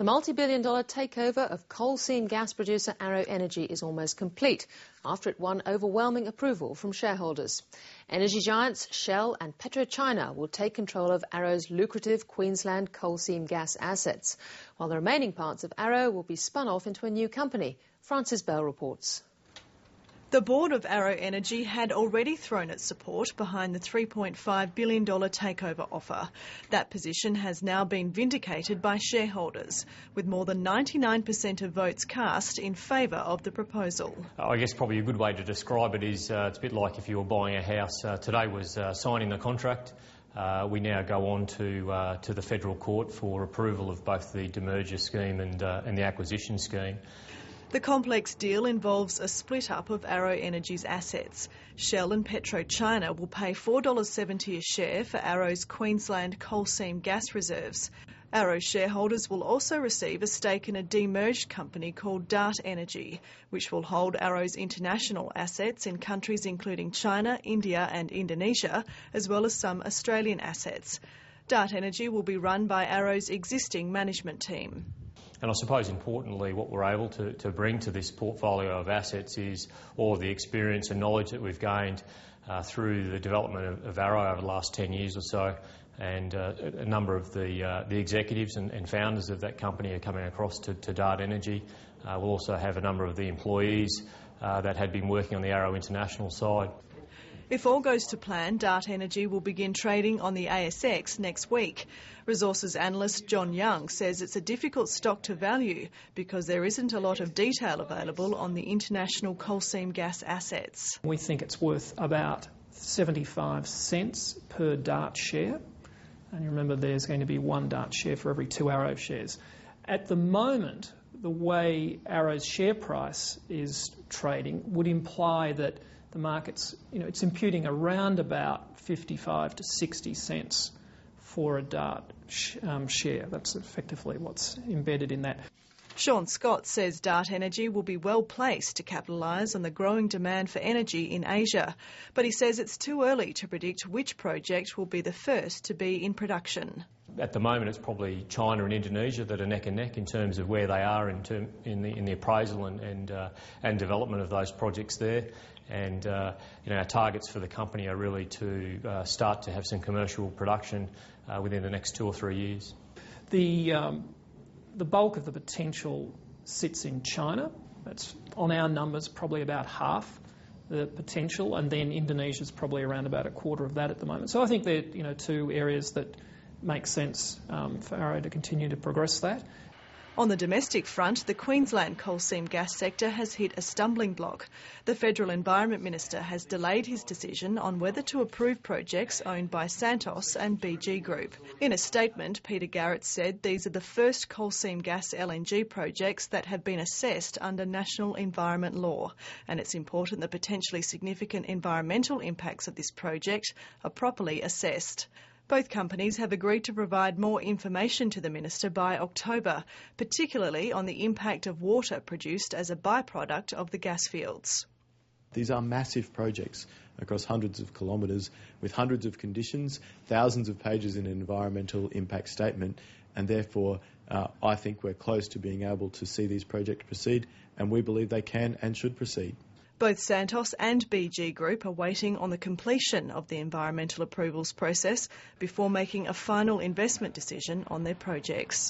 The multi-billion-dollar takeover of coal seam gas producer Arrow Energy is almost complete after it won overwhelming approval from shareholders. Energy giants Shell and PetroChina will take control of Arrow's lucrative Queensland coal seam gas assets, while the remaining parts of Arrow will be spun off into a new company. Francis Bell reports. The board of Arrow Energy had already thrown its support behind the $3.5 billion takeover offer. That position has now been vindicated by shareholders, with more than 99% of votes cast in favour of the proposal. I guess probably a good way to describe it is it's a bit like if you were buying a house. Today was signing the contract. We now go on to the federal court for approval of both the demerger scheme and the acquisition scheme. The complex deal involves a split-up of Arrow Energy's assets. Shell and PetroChina will pay $4.70 a share for Arrow's Queensland coal seam gas reserves. Arrow shareholders will also receive a stake in a demerged company called Dart Energy, which will hold Arrow's international assets in countries including China, India and Indonesia, as well as some Australian assets. Dart Energy will be run by Arrow's existing management team. And I suppose importantly what we're able to bring to this portfolio of assets is all of the experience and knowledge that we've gained through the development of Arrow over the last 10 years or so, and a number of the executives and founders of that company are coming across to Dart Energy. We'll also have a number of the employees that had been working on the Arrow International side. If all goes to plan, Dart Energy will begin trading on the ASX next week. Resources analyst John Young says it's a difficult stock to value because there isn't a lot of detail available on the international coal seam gas assets. We think it's worth about 75 cents per Dart share. And you remember there's going to be one Dart share for every 2 Arrow shares. At the moment, the way Arrow's share price is trading would imply that the market's, it's imputing around about 55 to 60 cents for a Dart share. That's effectively what's embedded in that. Sean Scott says Dart Energy will be well placed to capitalise on the growing demand for energy in Asia, but he says it's too early to predict which project will be the first to be in production. At the moment, it's probably China and Indonesia that are neck and neck in terms of where they are in the appraisal and development of those projects there. And our targets for the company are really to start to have some commercial production within the next 2 or 3 years. The bulk of the potential sits in China. That's, on our numbers, probably about half the potential, and then Indonesia's probably around about a quarter of that at the moment. So I think they're 2 areas that make sense for Arrow to continue to progress that. On the domestic front, the Queensland coal seam gas sector has hit a stumbling block. The Federal Environment Minister has delayed his decision on whether to approve projects owned by Santos and BG Group. In a statement, Peter Garrett said these are the first coal seam gas LNG projects that have been assessed under national environment law, and it's important the potentially significant environmental impacts of this project are properly assessed. Both companies have agreed to provide more information to the Minister by October, particularly on the impact of water produced as a byproduct of the gas fields. These are massive projects across hundreds of kilometres with hundreds of conditions, thousands of pages in an environmental impact statement, and therefore I think we're close to being able to see these projects proceed, and we believe they can and should proceed. Both Santos and BG Group are waiting on the completion of the environmental approvals process before making a final investment decision on their projects.